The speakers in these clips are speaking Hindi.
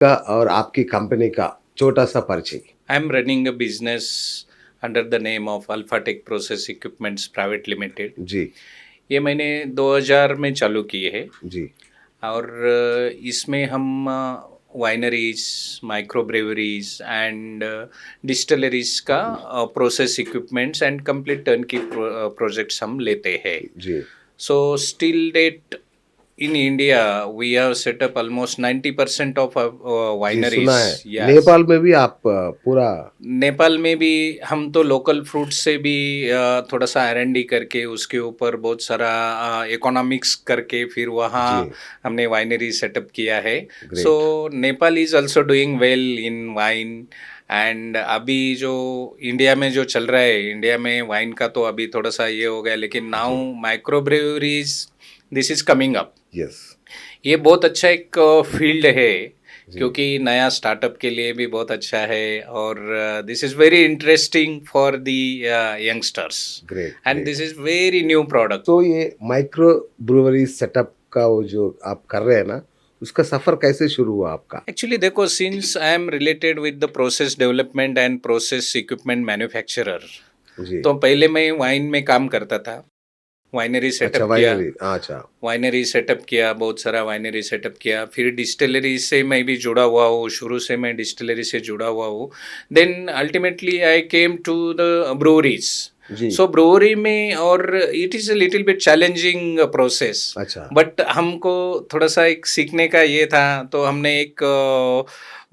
का और आपकी कंपनी का छोटा-सा परिचय। I'm running a business under the name of Alphatech Process Equipments Private Limited. जी, ये मैंने 2000 में चालू की है जी, और इसमें हम वाइनरीज, माइक्रो ब्रेवरीज एंड डिस्टिलरीज का process equipments and complete turnkey projects हम लेते हैं. जी। So still date in India, we have set up almost 90% of ji, wineries. सुना है। Yes. नेपाल में भी आप पूरा नेपाल में भी हम तो लोकल फ्रूट से भी थोड़ा सा R&D करके उसके ऊपर बहुत सारा इकोनॉमिक्स करके फिर वहाँ जी, हमने वाइनरी सेटअप किया है. So great. Nepal is also doing well in wine. And अभी जो इंडिया में जो चल रहा है, इंडिया में वाइन का तो अभी थोड़ा सा ये हो गया, लेकिन नाउ जी, micro breweries this is coming up. Yes, ये बहुत अच्छा एक फील्ड है जी, क्योंकि नया स्टार्टअप के लिए भी बहुत अच्छा है और this is very interesting for the youngsters great, and great. This is very new product. तो ये माइक्रो ब्रूअरी सेटअप का वो जो आप कर रहे हैं ना, उसका सफ़र कैसे शुरू हुआ आपका? एक्चुअली देखो, since I am related with the process development and process equipment manufacturer, जी, तो पहले मैं वाइन में काम करता था. वाइनरी अच्छा सेटअप किया. वाइनरी अच्छा, वाइनरी सेटअप किया, बहुत सारा वाइनरी सेटअप किया. फिर डिस्टिलरी से मैं भी जुड़ा हुआ हूँ, शुरू से मैं डिस्टिलरी से जुड़ा हुआ हूँ. Then ultimately I came to the breweries. जी, सो ब्रूवरी में और it is a little bit challenging process. अच्छा, बट हमको थोड़ा सा एक सीखने का ये था, तो हमने एक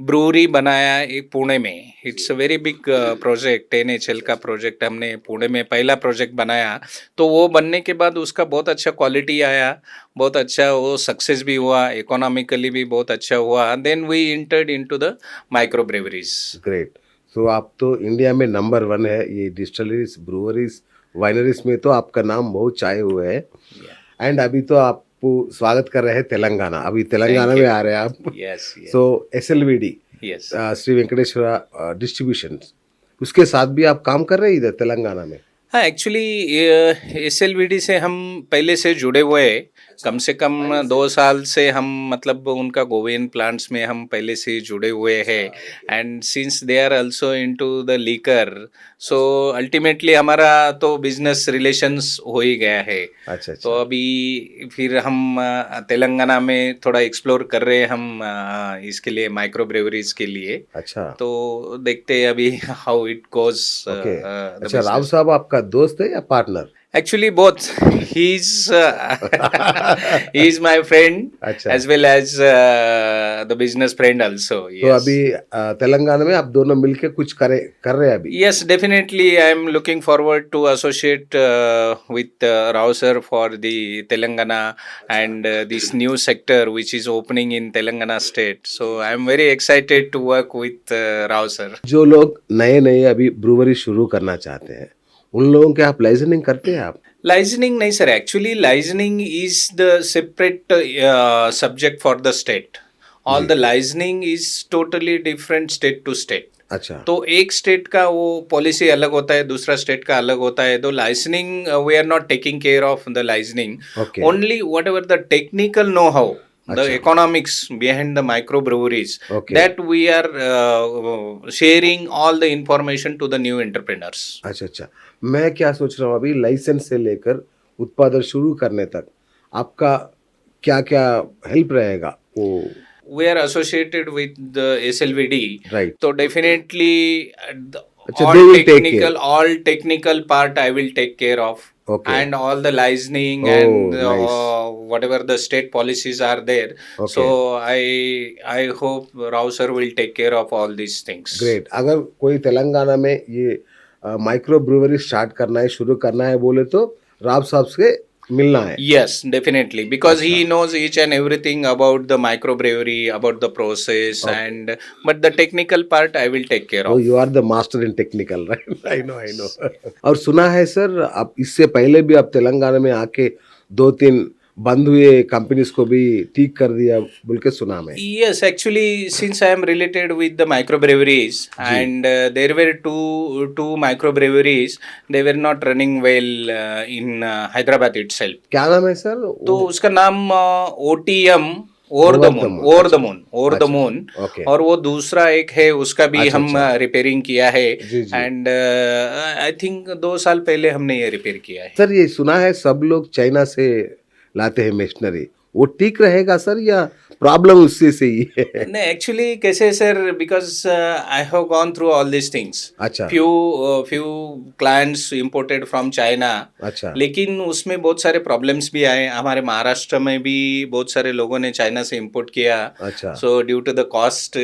ब्रूवरी बनाया एक पुणे में. It's a very big project, 10 HL का प्रोजेक्ट हमने पुणे में पहला प्रोजेक्ट बनाया. तो वो बनने के बाद उसका बहुत अच्छा क्वालिटी आया, बहुत अच्छा वो सक्सेस भी हुआ, इकोनॉमिकली भी बहुत अच्छा हुआ. Then we entered into the micro breweries. Great. So आप तो इंडिया में नंबर 1 है, ये डिस्टिलरीज़, ब्रूअरीज़, वाइनरीज़ में तो आपका नाम बहुत छाए हुए है एंड अभी तो आपको स्वागत कर रहे हैं तेलंगाना, अभी तेलंगाना थैंक में यू. आ रहे हैं आप। यस. सो एसएलवीडी यस. श्री वेंकटेश्वरा डिस्ट्रीब्यूशंस, उसके साथ भी आप काम कर रहे हैं इधर तेलंगाना में? हाँ, एक्चुअली SLVD से हम पहले से जुड़े हुए हैं. कम से कम 2 साल से हम मतलब उनका गोवियन प्लांट्स में हम पहले से जुड़े हुए हैं. And since they are also into the liquor, so ultimately हमारा तो बिजनेस रिलेशंस हो ही गया है. अच्छा, तो अच्छा। अभी फिर हम तेलंगाना में थोड़ा एक्सप्लोर कर रहे हैं हम इसके लिए, माइक्रो ब्रेवरीज के लिए. अच्छा, तो देखते हैं अभी how it goes okay. The अच्छा राव बिजनेस. साहब आपका दोस्त है या partner? Actually, both. He's he's my friend अच्छा, as well as the business friend also. तो Yes. अभी तेलंगाना में आप दोनों मिलके कुछ कर रहे हैं अभी? Yes, definitely. I'm looking forward to associate with Rao sir for the Telangana and this new sector which is opening in Telangana state. So I'm very excited to work with Rao sir. जो लोग नए-नए अभी ब्रूअरी शुरू करना चाहते हैं, उन लोगों के आप लाइसेंसिंग करते हैं आप? Licensing नहीं sir, actually licensing is the separate subject for the state. All जी, the licensing is totally different state to state. अच्छा, तो एक स्टेट का वो पॉलिसी अलग होता है, दूसरा स्टेट का अलग होता है. तो licensing we are not taking care of the licensing, okay, only whatever the technical know how, the अच्छा, economics behind the micro breweries, okay, that we are sharing all the information to the new entrepreneurs. अच्छा, अच्छा। मैं क्या सोच रहा हूँ अभी लाइसेंस से लेकर उत्पादन शुरू करने तक, आपका क्या-क्या हेल्प रहेगा? वो We are associated with the SLVD, right, so definitely अच्छा they will take care, all technical part I will take care of, okay, and all the licensing and oh nice, whatever the state policies are there. So okay, I hope Rao sir will take care of all these things. Great. अगर कोई तेलंगाना में ये माइक्रो ब्रूअरी स्टार्ट करना है, शुरू करना है बोले तो राव साहब से मिलना है। Yes, definitely, because अच्छा, he knows each and everything about the microbrewery, about the process, okay. and but the technical part I will take care oh! of. You are the master in technical right? I know. और सुना है सर आप इससे पहले भी आप तेलंगाना में आके 2-3 बंद हुए कंपनीज़ को भी ठीक कर दिया बोल के सुना मैं। Yes, actually, since I am related with the microbreweries, ji, and there were two microbreweries, they were not running well in Hyderabad itself. क्या नाम है सर तो वो? उसका नाम OTM over the Over the moon, Moon, over the अच्छा। मून, ओवर द अच्छा, मून। ओके। और वो दूसरा एक है उसका भी अच्छा, हम अच्छा। रिपेयरिंग किया है। जी, जी। एंड आई थिंक 2 साल पहले हमने ये रिपेयर किया है। सर ये सुना है सब लोग चाइना से लाते हैं मशीनरी, वो ठीक रहेगा सर या प्रॉब्लम उससे से ही है? नहीं, एक्चुअली कैसे है sir, because I have gone through all this things. अच्छा, few clients imported from China, अच्छा, लेकिन उसमें बहुत सारे प्रॉब्लम्स भी आए। हमारे महाराष्ट्र में भी बहुत सारे लोगों ने चाइना से इंपोर्ट किया, अच्छा, so due to the cost,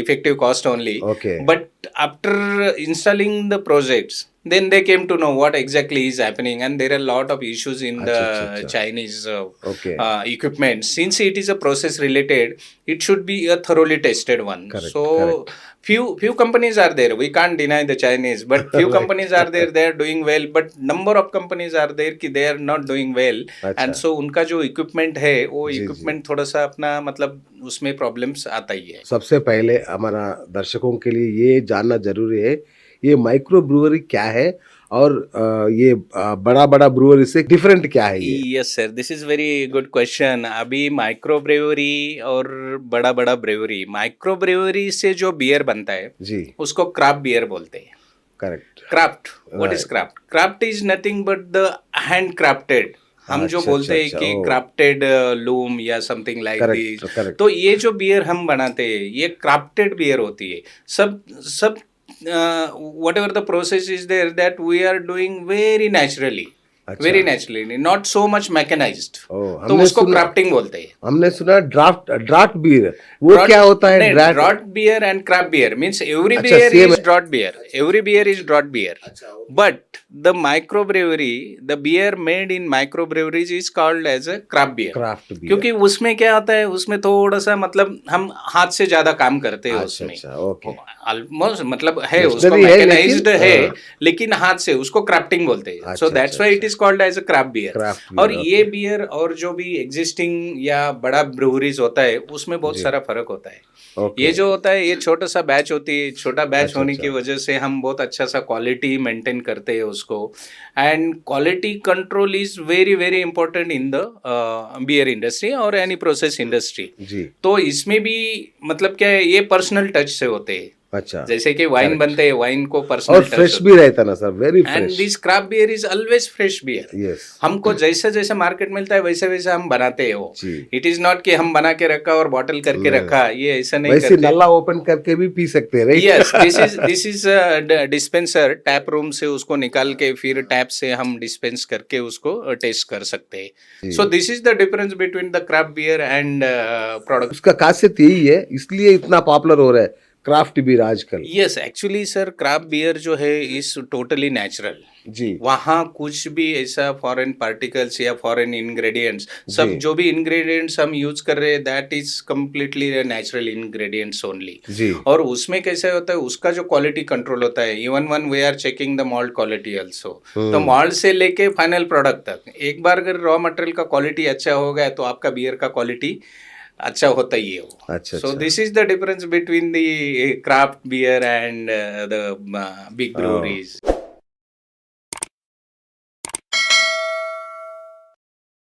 effective cost only. Okay, But after installing the projects, then they came to know what exactly is happening, and there are a lot of issues in अच्छा, अच्छा, the अच्छा, Chinese okay, equipment. Since it is a process related, it should be a thoroughly tested one. Correct, So correct, few companies are there. We can't deny the Chinese, but few companies are there. They are doing well, but number of companies are there कि they are not doing well. अच्छा, एंड सो उनका जो इक्विपमेंट है वो जी, जी। इक्विपमेंट थोड़ा सा अपना मतलब उसमें प्रॉब्लम्स आता ही है। सबसे पहले हमारा दर्शकों के लिए ये जानना जरूरी है, ये माइक्रो ब्रूअरी क्या है और ये बड़ा बड़ा ब्रूअरी से डिफरेंट क्या है ये? Yes sir, this is very good question. अभी माइक्रो ब्रेवरी और बड़ा बड़ा ब्रेवरी, माइक्रो ब्रेवरी से जो बियर बनता है जी, उसको क्राफ्ट बियर बोलते हैं। Correct, craft, what is right, craft? Craft is nothing but the hand crafted. हम जो अच्छा, अच्छा, बोलते हैं अच्छा, कि ओ, क्राफ्टेड लूम या something like this, correct, correct, तो ये जो बियर हम बनाते हैं ये क्राफ्टेड बियर होती है। सब सब whatever the process is there that we are doing अच्छा, very naturally, not so much mechanized. ओ, तो उसको क्राफ्टिंग बोलते हैं। हमने सुना ड्राफ्ट ड्राफ्ट बीर, वो Draught- क्या होता है नहीं, draft? draught beer and craft beer means every अच्छा, beer same is है। draught beer. Every beer is draught beer. But the microbrewery, the beer made in microbreweries is called as a craft beer. Craft beer, क्योंकि उसमें क्या होता है, उसमें थोड़ा सा मतलब हम हाथ से ज्यादा काम करते हैं अच्छा, उसमें। अच्छा, ओके, ऑलमोस्ट मतलब है उसको Machinery है मैकेनाइज्ड लेकिन, है, हाँ। लेकिन हाथ से उसको क्राफ्टिंग बोलते हैं। सो अच्छा, दैट्स अच्छा, व्हाई इट अच्छा, is called as a craft beer. Craft और बीर, ये ओके, बियर और जो भी एग्जिस्टिंग या बड़ा ब्रूवरीज होता है उसमें बहुत जी, सारा फर्क होता है। ओके, ये जो होता है ये छोटा सा बैच होती है, छोटा बैच अच्छा, होने की अच्छा, वजह से हम बहुत अच्छा सा क्वालिटी मेंटेन करते हैं उसको। And quality control is very very important in the beer industry और एनी प्रोसेस इंडस्ट्री। जी, तो इसमें भी मतलब क्या है, ये पर्सनल टच से होते हैं। अच्छा, जैसे कि वाइन करेक्ट, बनते हैं, वाइन को और पर्सनल टच फ्रेश होता भी रहता ना सर, वेरी है। And fresh, this craft beer is always fresh beer. Yes, हमको जैसे जैसे मार्केट मिलता है वैसे वैसे हम बनाते हैं वो। जी, इट इज नॉट कि हम बना के रखा और बॉटल करके नहीं, रखा, ये ऐसा नहीं वैसे करते। नल्ला ओपन करके भी पी सकते हैं, right? Yes, this is dispenser. Tap room से उसको निकाल के फिर टैप से हम डिस्पेंस करके उसको टेस्ट कर सकते हैं। जी, so this is the difference between the craft beer and product. उसका खासियत यही है, इसलिए इतना पॉपुलर हो रहा है क्राफ्ट बीर आजकल। Yes, actually sir craft beer जो है इज टोटली नेचुरल। जी, वहाँ कुछ भी ऐसा फॉरेन पार्टिकल्स या फॉरेन इंग्रेडिएंट्स, सब जी, जो भी इंग्रेडिएंट्स हम यूज कर रहे हैं that is completely natural ingredients only. जी, और उसमें कैसे होता है, उसका जो क्वालिटी कंट्रोल होता है, even when we are checking the malt quality also. तो मॉल्ट से लेके फाइनल प्रोडक्ट तक एक बार अगर रॉ मटेरियल का क्वालिटी अच्छा हो गया तो आपका बियर का क्वालिटी अच्छा होता ही है वो। अच्छा, सो अच्छा, this is the difference between the craft beer and the big ओ, ब्रूवरीज।